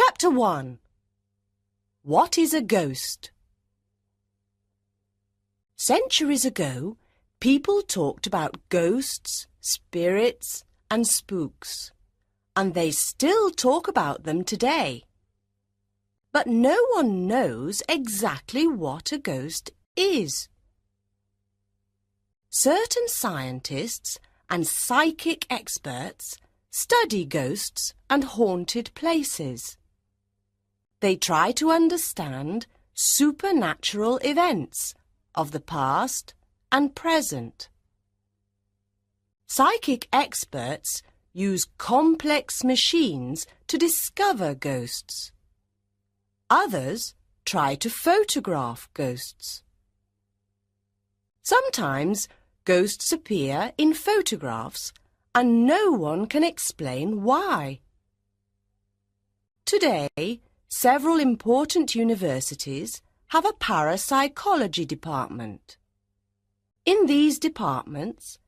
Chapter 1. What is a ghost? Centuries ago, people talked about ghosts, spirits, and spooks, and they still talk about them today. But no one knows exactly what a ghost is. Certain scientists and psychic experts study ghosts and haunted places. They try to understand supernatural events of the past and present. Psychic experts use complex machines to discover ghosts. Others try to photograph ghosts. Sometimes ghosts appear in photographs and no one can explain why. Today, several important universities have a parapsychology department. In these departments,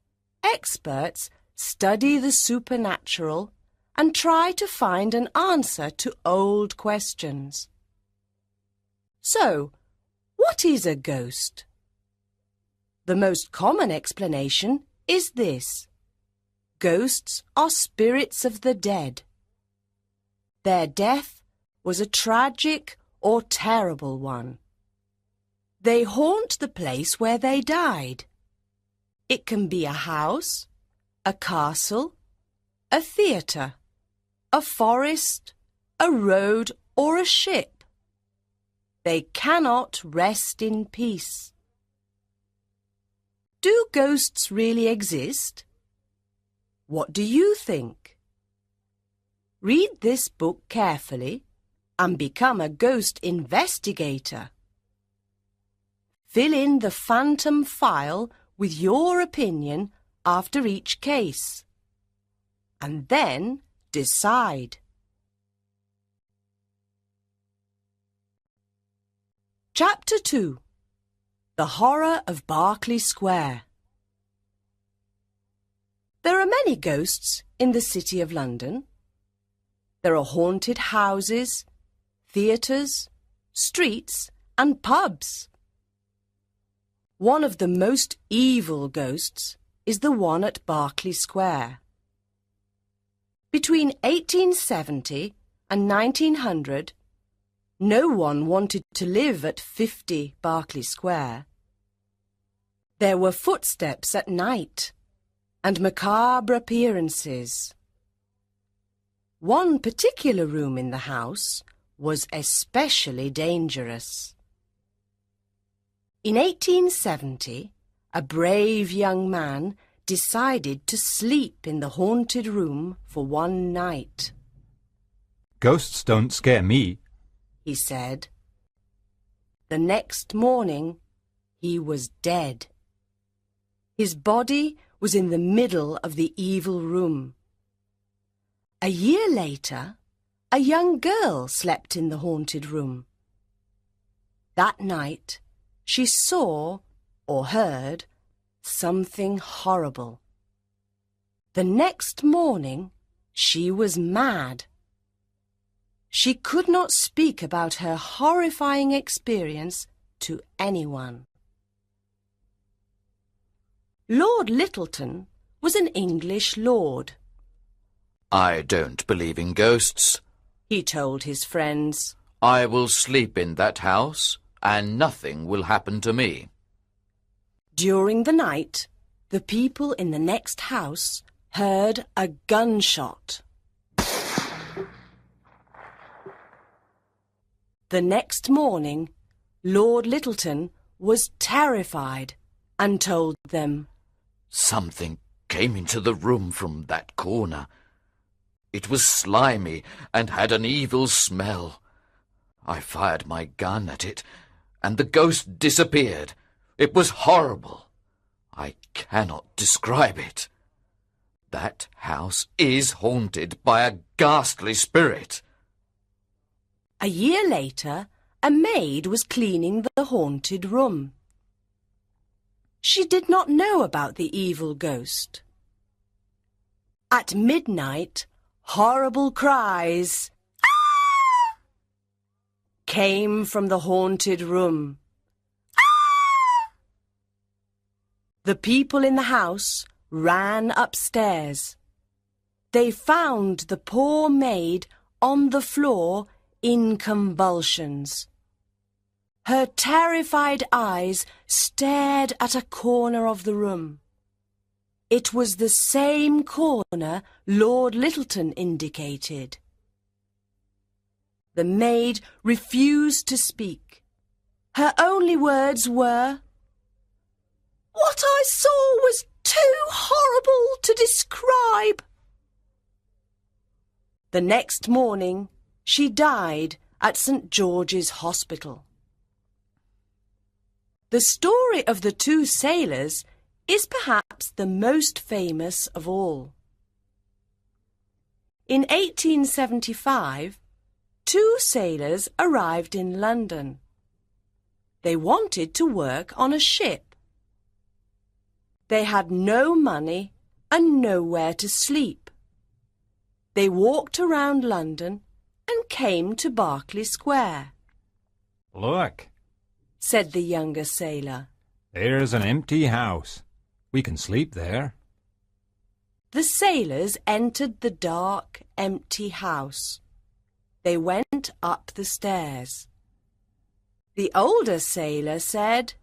experts study the supernatural and try to find an answer to old questions. So, what is a ghost? The most common explanation is this. Ghosts are spirits of the dead. Their death was a tragic or terrible one. They haunt the place where they died. It can be a house, a castle, a theatre, a forest, a road, or a ship. They cannot rest in peace. Do ghosts really exist? What do you think? Read this book carefully and become a ghost investigator. Fill in the phantom file with your opinion after each case, and then decide. Chapter 2. The Horror of Berkeley Square. There are many ghosts in the City of London. There are haunted houses, theatres, streets, and pubs. One of the most evil ghosts is the one at Berkeley Square. Between 1870 and 1900, no one wanted to live at 50 Berkeley Square. There were footsteps at night and macabre appearances. One particular room in the house was especially dangerous. In 1870, a brave young man decided to sleep in the haunted room for one night. "Ghosts don't scare me," he said. The next morning, he was dead. His body was in the middle of the evil room. A year later, a young girl slept in the haunted room. That night, she saw or heard something horrible. The next morning, she was mad. She could not speak about her horrifying experience to anyone. Lord Lyttelton was an English lord. "I don't believe in ghosts," he told his friends. "I will sleep in that house and nothing will happen to me." During the night, the people in the next house heard a gunshot. The next morning, Lord Lyttelton was terrified and told them, "Something came into the room from that corner. It was slimy and had an evil smell. I fired my gun at it, and the ghost disappeared. It was horrible. I cannot describe it. That house is haunted by a ghastly spirit." A year later, a maid was cleaning the haunted room. She did not know about the evil ghost. At midnight, horrible cries, "Ah!" came from the haunted room. The people in the house ran upstairs. They found the poor maid on the floor in convulsions. Her terrified eyes stared at a corner of the room. It was the same corner Lord Littleton indicated. The maid refused to speak. Her only words were, "What I saw was too horrible to describe." The next morning, she died at St. George's Hospital. The story of the two sailors is perhaps the most famous of all. In 1875, two sailors arrived in London. They wanted to work on a ship. They had no money and nowhere to sleep. They walked around London and came to Berkeley Square. Look, said the younger sailor. there's an empty house. We can sleep there. The sailors entered the dark, empty house. They went up the stairs. The older sailor said,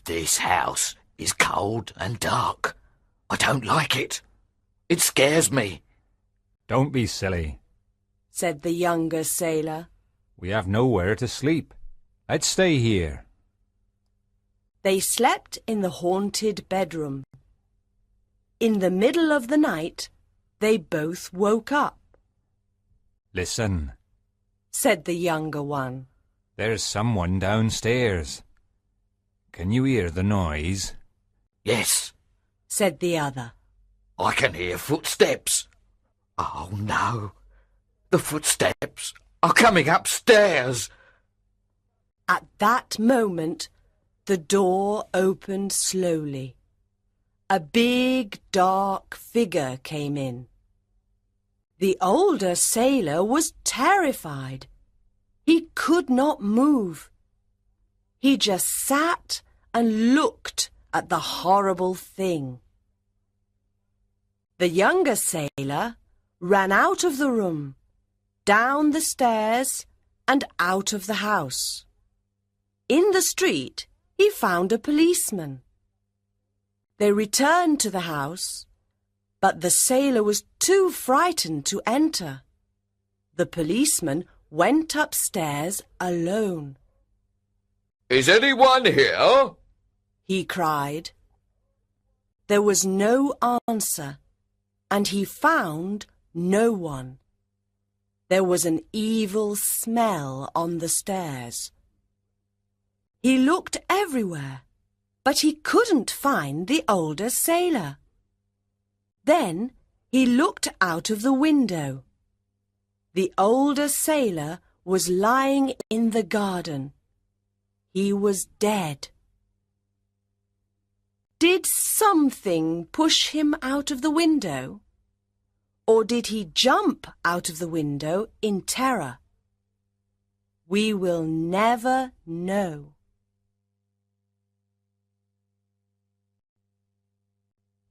"This house is cold and dark. I don't like it. It scares me." Don't be silly. said the younger sailor. We have nowhere to sleep. Let's stay here. They slept in the haunted bedroom. In the middle of the night, they both woke up. Listen, said the younger one. there's someone downstairs. Can you hear the noise? "Yes, said the other. I can hear footsteps." "Oh no, the footsteps are coming upstairs." At that moment, the door opened slowly. A big, dark figure came in. The older sailor was terrified. He could not move. He just sat and looked at the horrible thing. The younger sailor ran out of the room, down the stairs, and out of the house. In the street, he found a policeman. They returned to the house, but the sailor was too frightened to enter. The policeman went upstairs alone. "Is anyone here?" he cried. There was no answer, and he found no one. There was an evil smell on the stairs. He looked everywhere, but he couldn't find the older sailor. Then he looked out of the window. The older sailor was lying in the garden. He was dead. Did something push him out of the window? Or did he jump out of the window in terror? We will never know.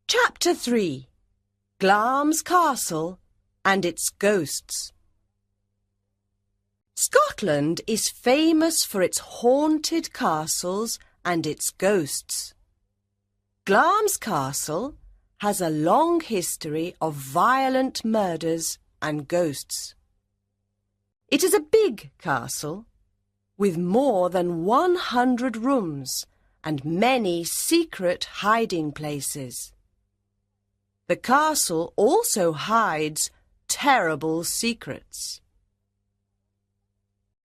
Chapter 3. Glamis Castle and its Ghosts. Scotland is famous for its haunted castles and its ghosts. Glamis Castle has a long history of violent murders and ghosts. It is a big castle with more than 100 rooms and many secret hiding places. The castle also hides terrible secrets.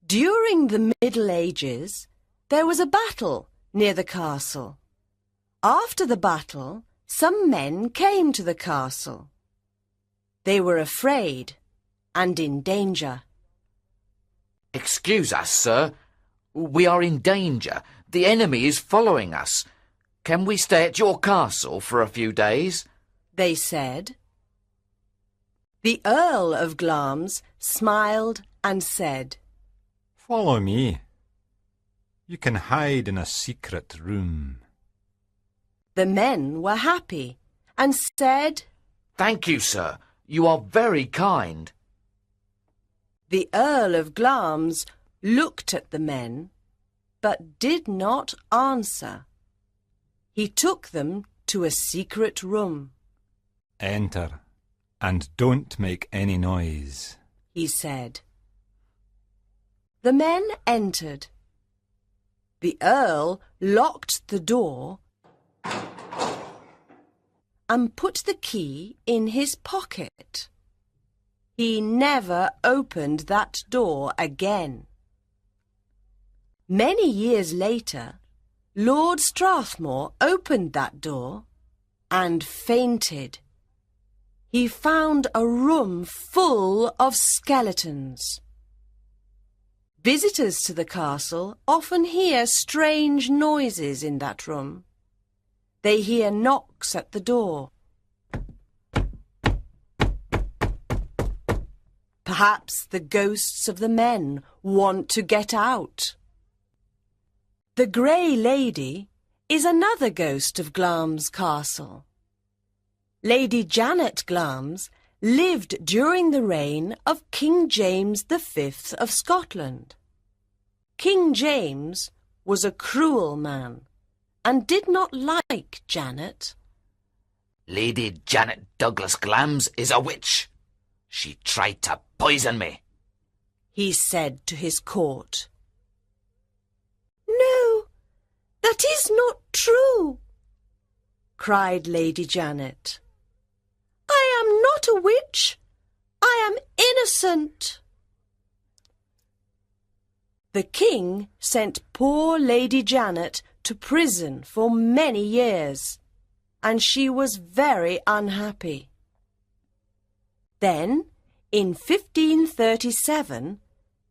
During the Middle Ages, there was a battle near the castle. After the battle, some men came to the castle. They were afraid and in danger. "Excuse us, sir. We are in danger. The enemy is following us. Can we stay at your castle for a few days?" they said. The Earl of Glamis smiled and said, Follow me. You can hide in a secret room. The men were happy and said, Thank you, sir. You are very kind. The Earl of Glamis looked at the men, but did not answer. He took them to a secret room. Enter, and don't make any noise, he said. The men entered. The Earl locked the door and put the key in his pocket. He never opened that door again. Many years later, Lord Strathmore opened that door and fainted. He found a room full of skeletons. Visitors to the castle often hear strange noises in that room. They hear knocks at the door. Perhaps the ghosts of the men want to get out. The Grey Lady is another ghost of Glamis Castle. Lady Janet Glamis lived during the reign of King James V of Scotland. King James was a cruel man and did not like Janet. Lady Janet Douglas Glamis is a witch. She tried to poison me, he said to his court. No, that is not true, cried Lady Janet. I am not a witch. I am innocent. The king sent poor Lady Janet to prison for many years, and she was very unhappy. Then, in 1537,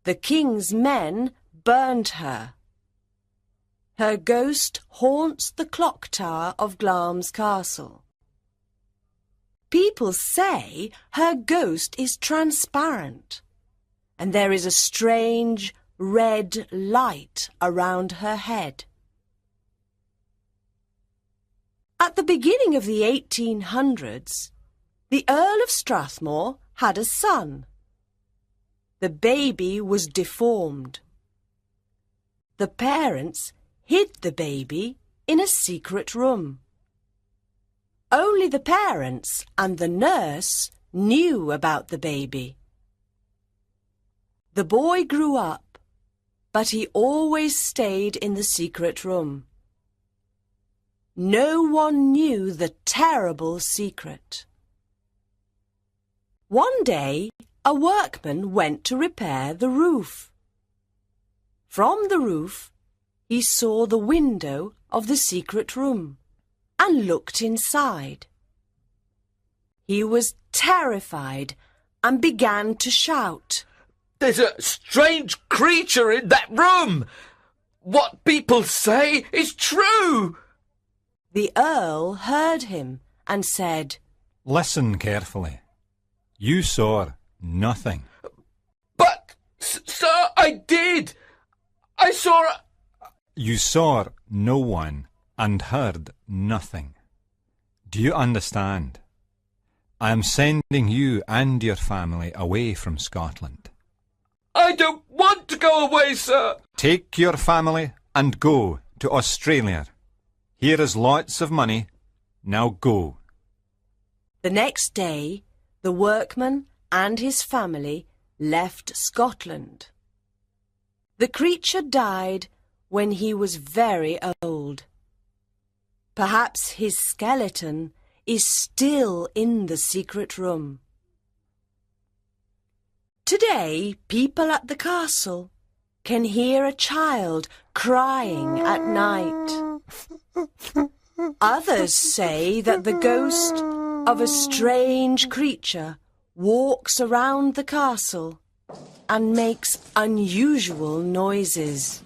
the king's men burned her. Her ghost haunts the clock tower of Glamis Castle. People say her ghost is transparent, and there is a strange red light around her head. At the beginning of the 1800s, the Earl of Strathmore had a son. The baby was deformed. The parents hid the baby in a secret room. Only the parents and the nurse knew about the baby. The boy grew up, but he always stayed in the secret room. No one knew the terrible secret. One day, a workman went to repair the roof. From the roof, he saw the window of the secret room and looked inside. He was terrified and began to shout, There's a strange creature in that room! What people say is true! The Earl heard him and said, Listen carefully. You saw nothing. But, sir, I did! I saw a... You saw no one and heard nothing. Do you understand? I am sending you and your family away from Scotland. I don't want to go away, sir! Take your family and go to Australia. Here is lots of money. Now go. The next day, the workman and his family left Scotland. The creature died when he was very old. Perhaps his skeleton is still in the secret room. Today, people at the castle can hear a child crying at night. Others say that the ghost of a strange creature walks around the castle and makes unusual noises.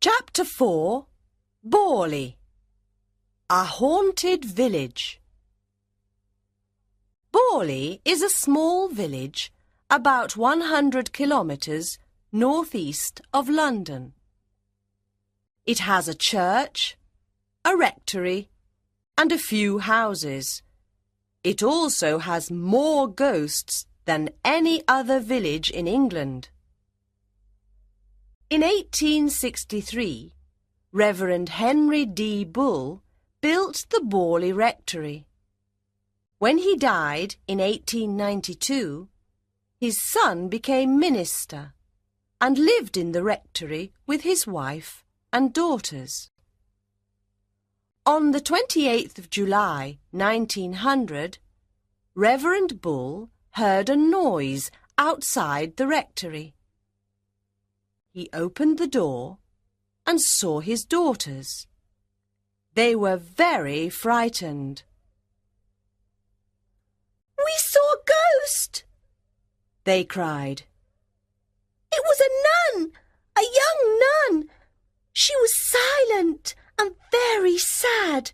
Chapter 4, Borley. A haunted village. Borley is a small village about 100 kilometres northeast of London. It has a church, a rectory, and a few houses. It also has more ghosts than any other village in England. In 1863, Reverend Henry D. Bull built the Borley Rectory. When he died in 1892, his son became minister and lived in the rectory with his wife and daughters. On the 28th of July 1900, Reverend Bull heard a noise outside the rectory. He opened the door and saw his daughters. They were very frightened. "We saw a ghost!" they cried. "It was a nun, a young nun. She was silent and very sad.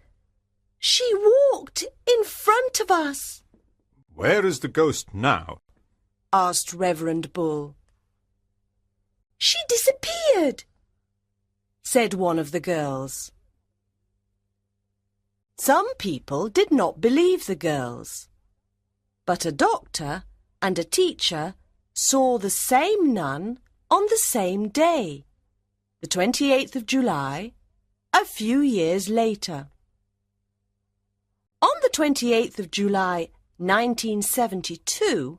She walked in front of us." "Where is the ghost now?" asked Reverend Bull. "She disappeared," said one of the girls. Some people did not believe the girls, but a doctor and a teacher saw the same nun on the same day, the 28th of July, a few years later. On the 28th of July 1972,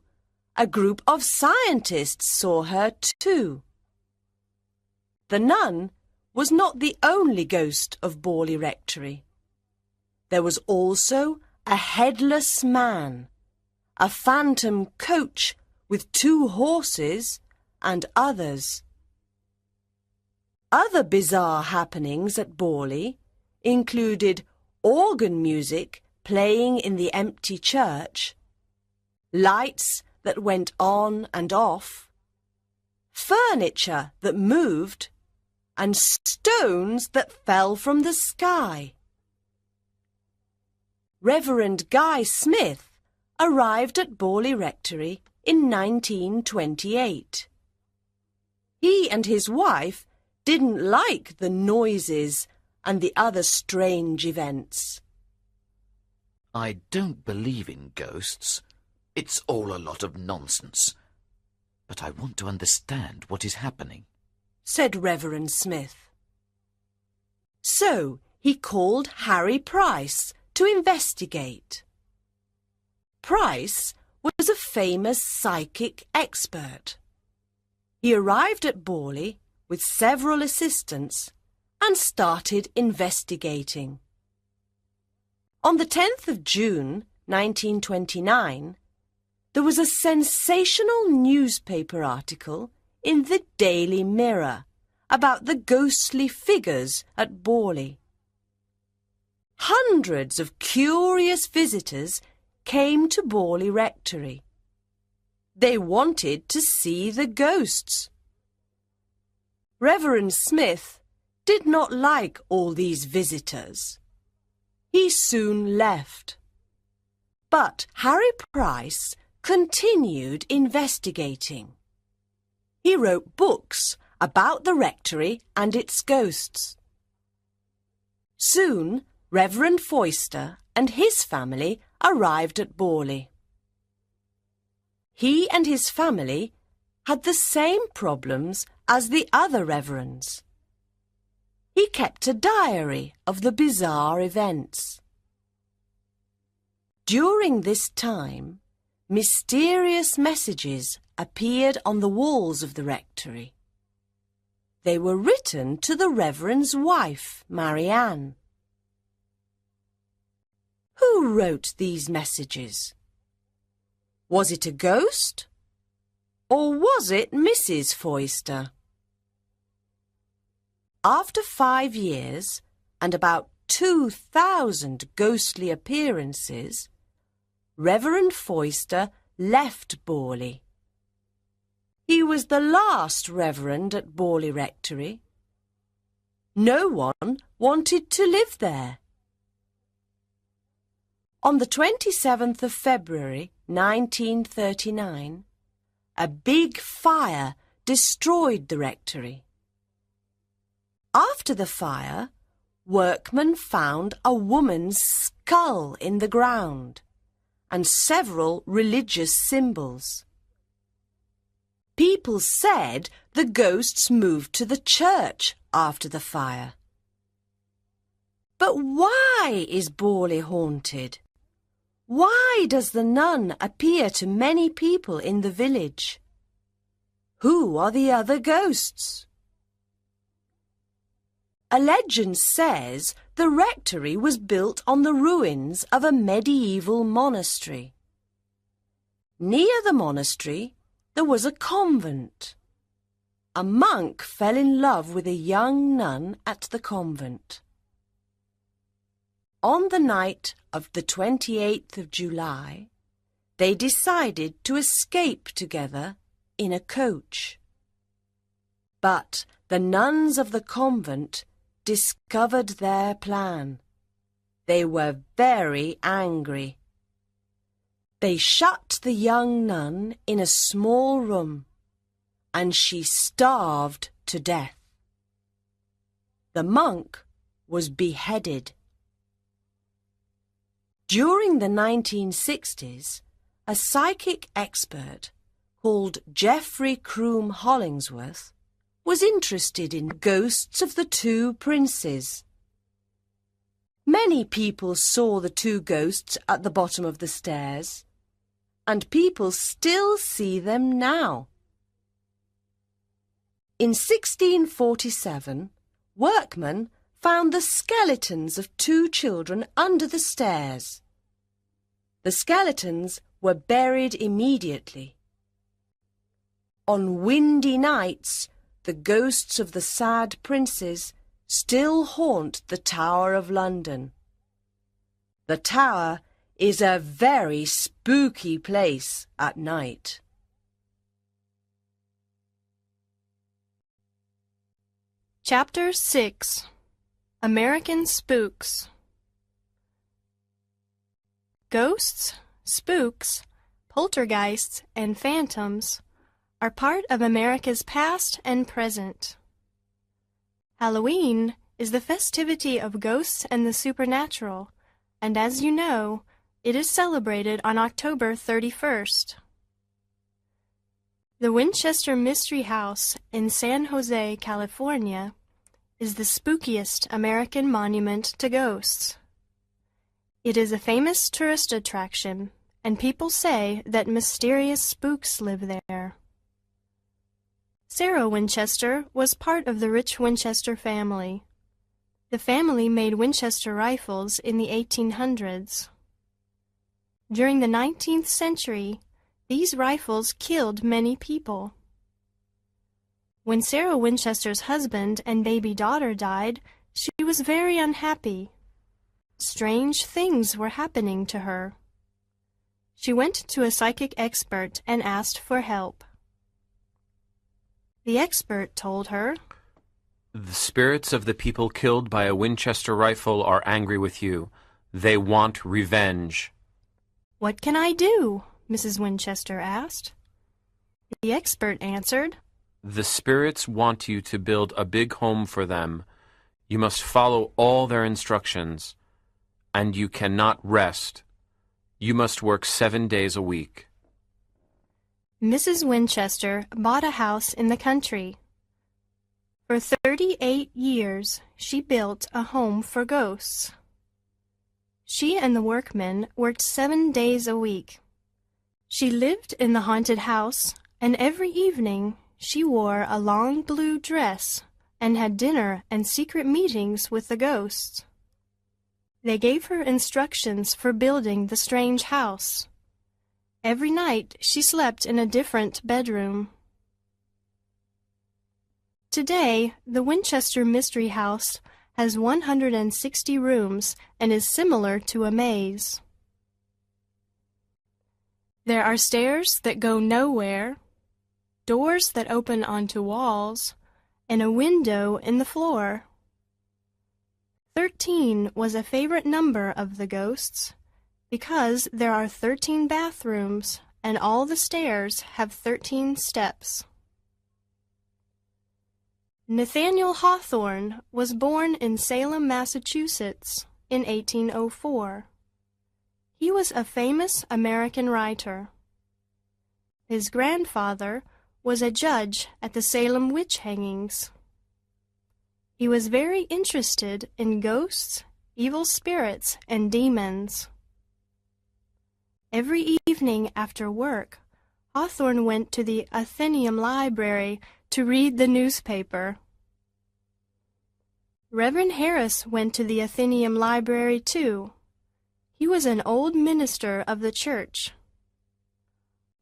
a group of scientists saw her too. The nun was not the only ghost of Borley Rectory. There was also a headless man, a phantom coach with 2 horses, and others. Other bizarre happenings at Borley included organ music playing in the empty church, lights that went on and off, furniture that moved, and stones that fell from the sky. Reverend Guy Smith arrived at Borley Rectory in 1928. He and his wife didn't like the noises and the other strange events. "I don't believe in ghosts. It's all a lot of nonsense. But I want to understand what is happening," said Reverend Smith. So he called Harry Price to investigate. Price was a famous psychic expert. He arrived at Borley with several assistants and started investigating. On the 10th of June 1929, there was a sensational newspaper article in the Daily Mirror about the ghostly figures at Borley. Hundreds of curious visitors came to Borley Rectory. They wanted to see the ghosts. Reverend Smith did not like all these visitors. He soon left. But Harry Price continued investigating. He wrote books about the rectory and its ghosts. Soon, Reverend Foyster and his family arrived at Borley. He and his family had the same problems as the other reverends. He kept a diary of the bizarre events. During this time, mysterious messages appeared on the walls of the rectory. They were written to the reverend's wife, Marianne. Who wrote these messages? Was it a ghost? Or was it Mrs. Foyster? After 5 years and about 2,000 ghostly appearances, Reverend Foyster left Borley. He was the last reverend at Borley Rectory. No one wanted to live there. On the 27th of February 1939, a big fire destroyed the rectory. After the fire, workmen found a woman's skull in the ground and several religious symbols. People said the ghosts moved to the church after the fire. But why is Borley haunted? Why does the nun appear to many people in the village? Who are the other ghosts? A legend says the rectory was built on the ruins of a medieval monastery. Near the monastery, there was a convent. A monk fell in love with a young nun at the convent. On the night of the 28th of July, they decided to escape together in a coach. But the nuns of the convent discovered their plan. They were very angry. They shut the young nun in a small room, and she starved to death. The monk was beheaded. During the 1960s, a psychic expert called Geoffrey Croom Hollingsworth was interested in ghosts of the two princes. Many people saw the two ghosts at the bottom of the stairs, and people still see them now. In 1647, workmen found the skeletons of two children under the stairs. The skeletons were buried immediately. On windy nights, the ghosts of the sad princes still haunt the Tower of London. The Tower is a very spooky place at night. Chapter 6. American Spooks. Ghosts, spooks, poltergeists, and phantoms are part of America's past and present. Halloween is the festivity of ghosts and the supernatural, and as you know, it is celebrated on October 31st. The Winchester Mystery House in San Jose, California, is the spookiest American monument to ghosts. It is a famous tourist attraction, and people say that mysterious spooks live there. Sarah Winchester was part of the rich Winchester family. The family made Winchester rifles in the 1800s. During the 19th century, these rifles killed many people. When Sarah Winchester's husband and baby daughter died, she was very unhappy. Strange things were happening to her. She went to a psychic expert and asked for help. The expert told her, "The spirits of the people killed by a Winchester rifle are angry with you. They want revenge." "What can I do?" Mrs. Winchester asked. The expert answered, "The spirits want you to build a big home for them. You must follow all their instructions, and you cannot rest. You must work 7 days a week." Mrs. Winchester bought a house in the country. For 38 years, she built a home for ghosts. She and the workmen worked 7 days a week. She lived in the haunted house, and every evening she wore a long blue dress and had dinner and secret meetings with the ghosts. They gave her instructions for building the strange house. Every night she slept in a different bedroom. Today, the Winchester Mystery House has 160 rooms and is similar to a maze. There are stairs that go nowhere, doors that open onto walls, and a window in the floor. 13 was a favorite number of the ghosts Because there are 13 bathrooms and all the stairs have 13 steps. Nathaniel Hawthorne was born in Salem, Massachusetts in 1804. He was a famous American writer. His grandfather was a judge at the Salem witch hangings. He was very interested in ghosts, evil spirits, and demons. Every evening after work, Hawthorne went to the Athenaeum Library to read the newspaper. Reverend Harris went to the Athenaeum Library too. He was an old minister of the church.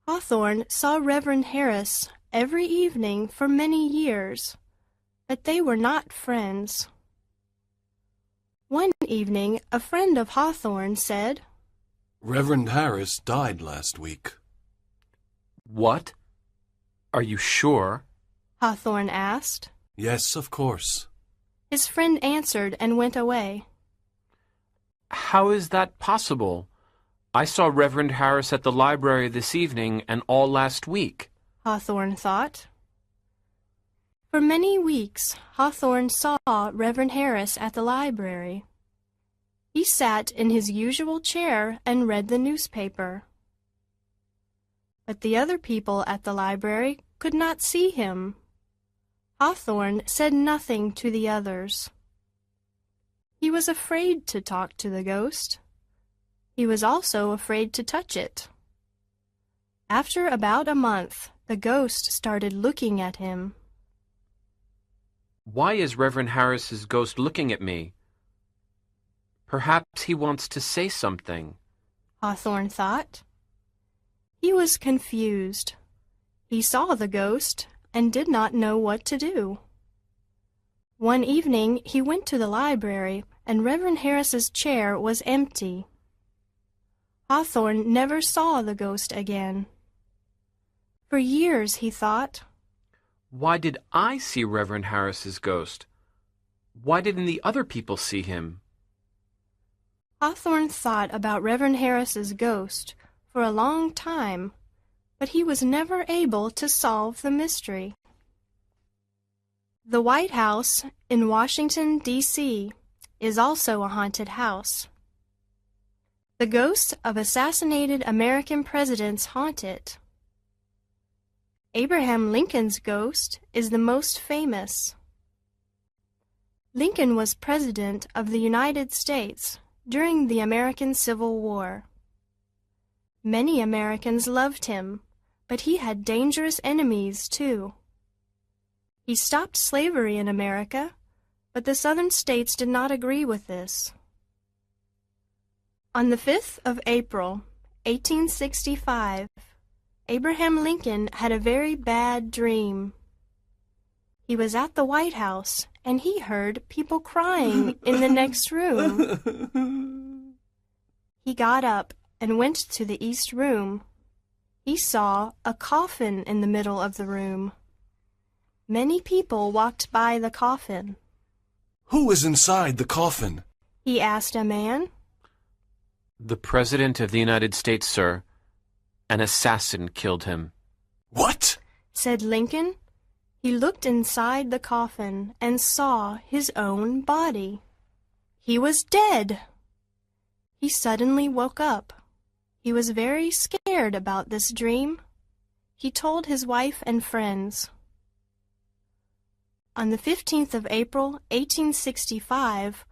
Hawthorne saw Reverend Harris every evening for many years, but they were not friends. One evening, a friend of Hawthorne said, "Reverend Harris died last week." What? Are you sure? Hawthorne asked. Yes, of course. His friend answered and went away. How is that possible? I saw Reverend Harris at the library this evening and all last week, Hawthorne thought. For many weeks, Hawthorne saw Reverend Harris at the library. He sat in his usual chair and read the newspaper. But the other people at the library could not see him. Hawthorne said nothing to the others. He was afraid to talk to the ghost. He was also afraid to touch it. After about a month, the ghost started looking at him. Why is Reverend Harris's ghost looking at me? Perhaps he wants to say something, Hawthorne thought. He was confused. He saw the ghost and did not know what to do. One evening he went to the library and Reverend Harris's chair was empty. Hawthorne never saw the ghost again. For years he thought, why did I see Reverend Harris's ghost? Why didn't the other people see him? Hawthorne thought about Reverend Harris's ghost for a long time, but he was never able to solve the mystery. The White House in Washington, D.C. is also a haunted house. The ghosts of assassinated American presidents haunt it. Abraham Lincoln's ghost is the most famous. Lincoln was President of the United States during the American Civil War. Many Americans loved him, but he had dangerous enemies too. He stopped slavery in America, but the southern states did not agree with this. On the 5th of April, 1865, Abraham Lincoln had a very bad dream. He was at the White House and he heard people crying in the next room. He got up and went to the east room. He saw a coffin in the middle of the room. Many people walked by the coffin. "Who is inside the coffin?" he asked a man. The President of the United States, sir. An assassin killed him. "What?" said Lincoln. He looked inside the coffin and saw his own body. He was dead. He suddenly woke up. He was very scared about this dream. He told his wife and friends. On the 15th of April, 1865,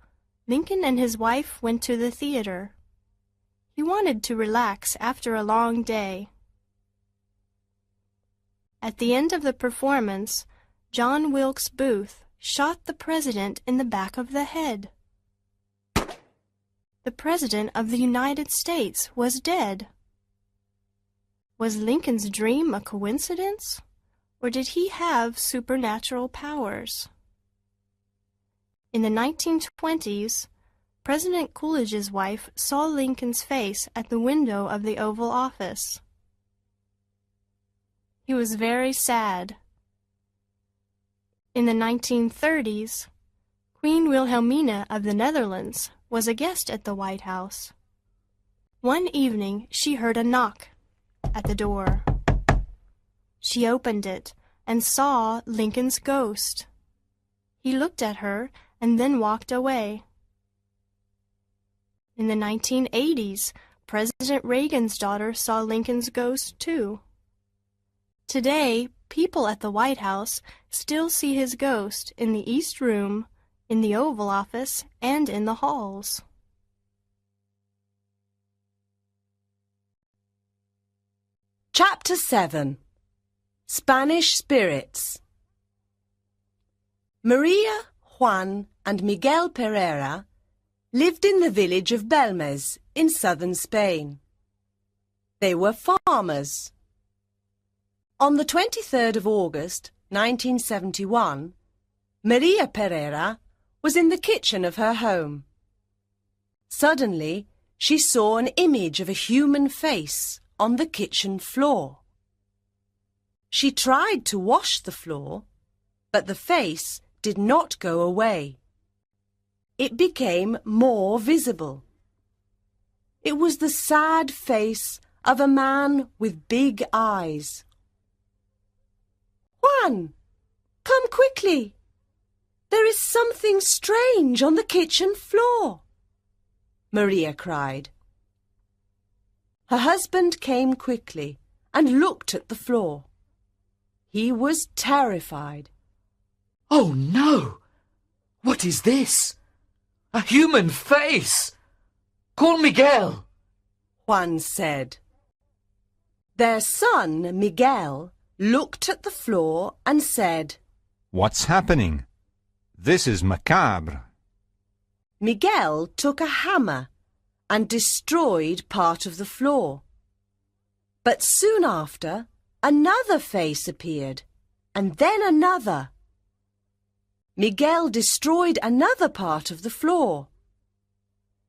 Lincoln and his wife went to the theater. He wanted to relax after a long day. At the end of the performance, John Wilkes Booth shot the president in the back of the head. The President of the United States was dead. Was Lincoln's dream a coincidence, or did he have supernatural powers? In the 1920s, President Coolidge's wife saw Lincoln's face at the window of the Oval Office. He was very sad. In the 1930s, Queen Wilhelmina of the Netherlands was a guest at the White House. One evening she heard a knock at the door. She opened it and saw Lincoln's ghost. He looked at her and then walked away. In the 1980s, President Reagan's daughter saw Lincoln's ghost too. Today, people at the White House still see his ghost in the East Room, in the Oval Office, and in the halls. Chapter 7. Spanish Spirits. Maria, Juan, and Miguel Pereira lived in the village of Belmez in southern Spain. They were farmers. On the 23rd of August, 1971, Maria Pereira was in the kitchen of her home. Suddenly, she saw an image of a human face on the kitchen floor. She tried to wash the floor, but the face did not go away. It became more visible. It was the sad face of a man with big eyes. "Juan, come quickly! There is something strange on the kitchen floor," Maria cried. Her husband came quickly and looked at the floor. He was terrified. Oh no! What is this? A human face! Call Miguel! Juan said. Their son, Miguel, looked at the floor and said, "What's happening? This is macabre." Miguel took a hammer and destroyed part of the floor. But soon after, another face appeared, and then another. Miguel destroyed another part of the floor.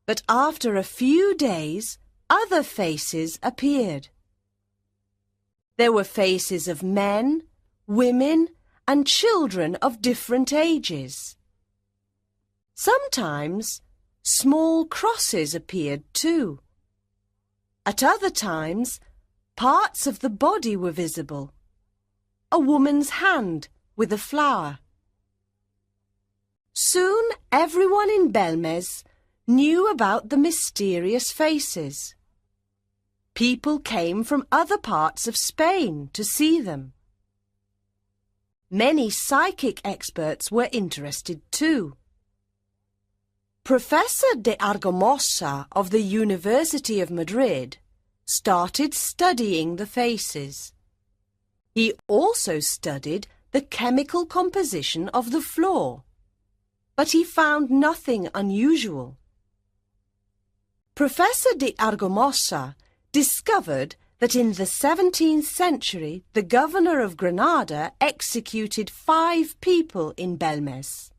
But after a few days, other faces appeared. There were faces of men, women, and children of different ages. Sometimes small crosses appeared too. At other times, parts of the body were visible. A woman's hand with a flower. Soon everyone in Belmez knew about the mysterious faces. People came from other parts of Spain to see them. Many psychic experts were interested too. Professor de Argamosa of the University of Madrid started studying the faces. He also studied the chemical composition of the floor, but he found nothing unusual. Professor de Argamosa discovered that in the 17th century the governor of Granada executed 5 people in Belmez.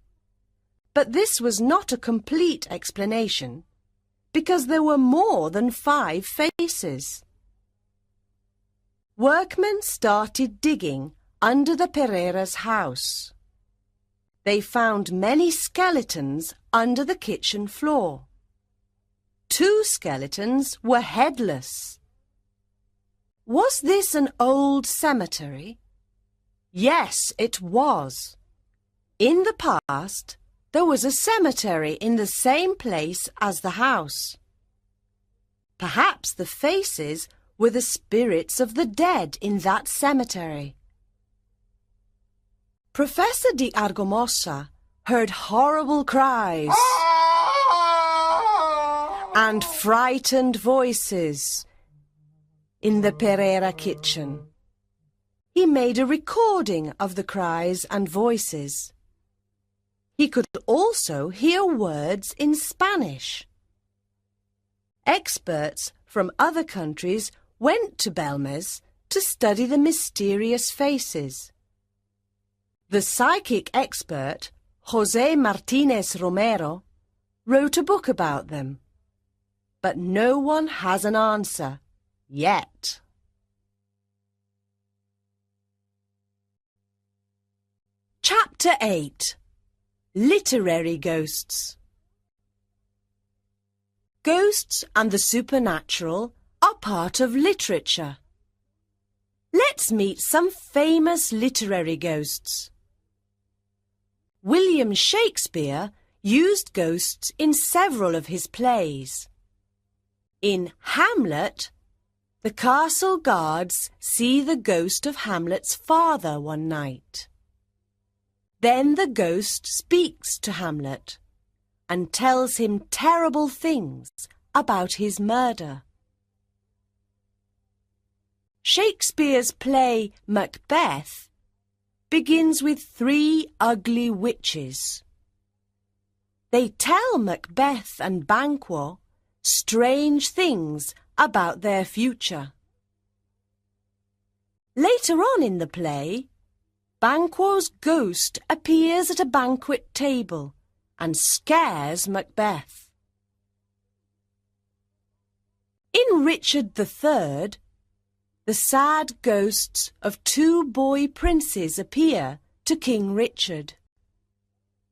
But this was not a complete explanation, because there were more than 5 faces. Workmen started digging under the Pereira's house. They found many skeletons under the kitchen floor. 2 skeletons were headless. Was this an old cemetery? Yes, it was. In the past, there was a cemetery in the same place as the house. Perhaps the faces were the spirits of the dead in that cemetery. Professor de Argamosa heard horrible cries and frightened voices in the Pereira kitchen. He made a recording of the cries and voices. He could also hear words in Spanish. Experts from other countries went to Belmez to study the mysterious faces. The psychic expert, José Martínez Romero, wrote a book about them. But no one has an answer yet. Chapter 8. Literary Ghosts. Ghosts and the supernatural are part of literature. Let's meet some famous literary ghosts. William Shakespeare used ghosts in several of his plays. In Hamlet, the castle guards see the ghost of Hamlet's father one night. Then the ghost speaks to Hamlet and tells him terrible things about his murder. Shakespeare's play Macbeth begins with 3 ugly witches. They tell Macbeth and Banquo strange things about their future. Later on in the play, Banquo's ghost appears at a banquet table and scares Macbeth. In Richard III, the sad ghosts of 2 boy princes appear to King Richard.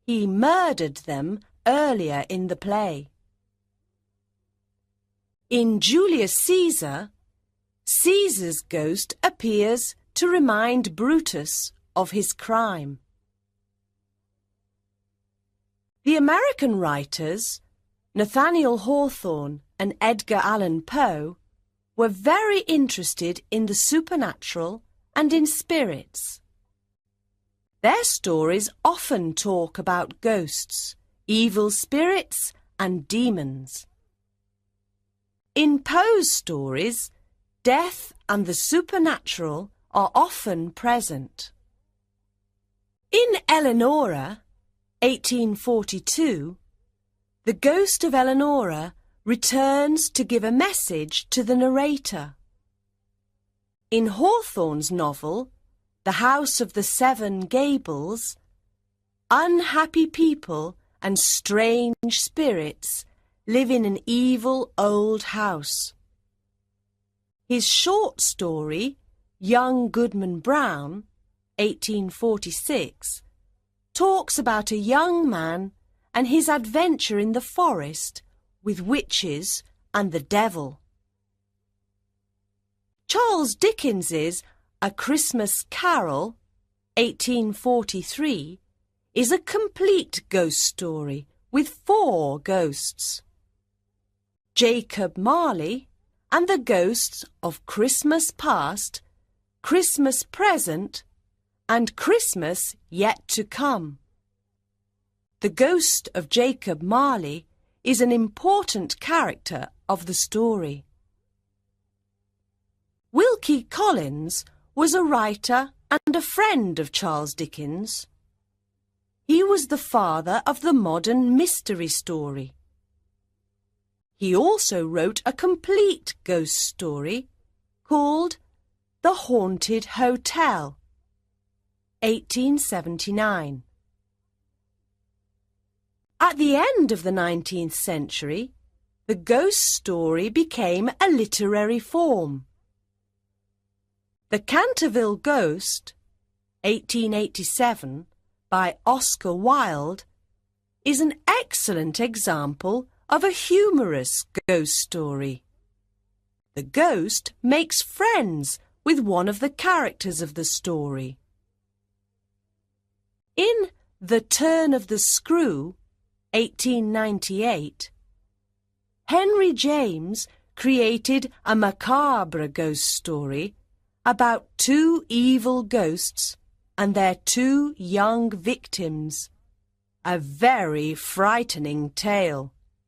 He murdered them earlier in the play. In Julius Caesar, Caesar's ghost appears to remind Brutus of his crime. The American writers, Nathaniel Hawthorne and Edgar Allan Poe, were very interested in the supernatural and in spirits. Their stories often talk about ghosts, evil spirits, and demons. In Poe's stories, death and the supernatural are often present. In Eleanora, 1842, the ghost of Eleanora returns to give a message to the narrator. In Hawthorne's novel, The House of the Seven Gables, unhappy people and strange spirits live in an evil old house. His short story, Young Goodman Brown, 1846, talks about a young man and his adventure in the forest with witches and the devil. Charles Dickens's A Christmas Carol, 1843, is a complete ghost story with 4 ghosts. Jacob Marley and the ghosts of Christmas Past, Christmas Present, and Christmas Yet to Come. The ghost of Jacob Marley is an important character of the story. Wilkie Collins was a writer and a friend of Charles Dickens. He was the father of the modern mystery story. He also wrote a complete ghost story called The Haunted Hotel, 1879. At the end of the 19th century, the ghost story became a literary form. The Canterville Ghost, 1887, by Oscar Wilde, is an excellent example of a humorous ghost story. The ghost makes friends with one of the characters of the story. In The Turn of the Screw, 1898, Henry James created a macabre ghost story about 2 evil ghosts and their 2 young victims. A very frightening tale.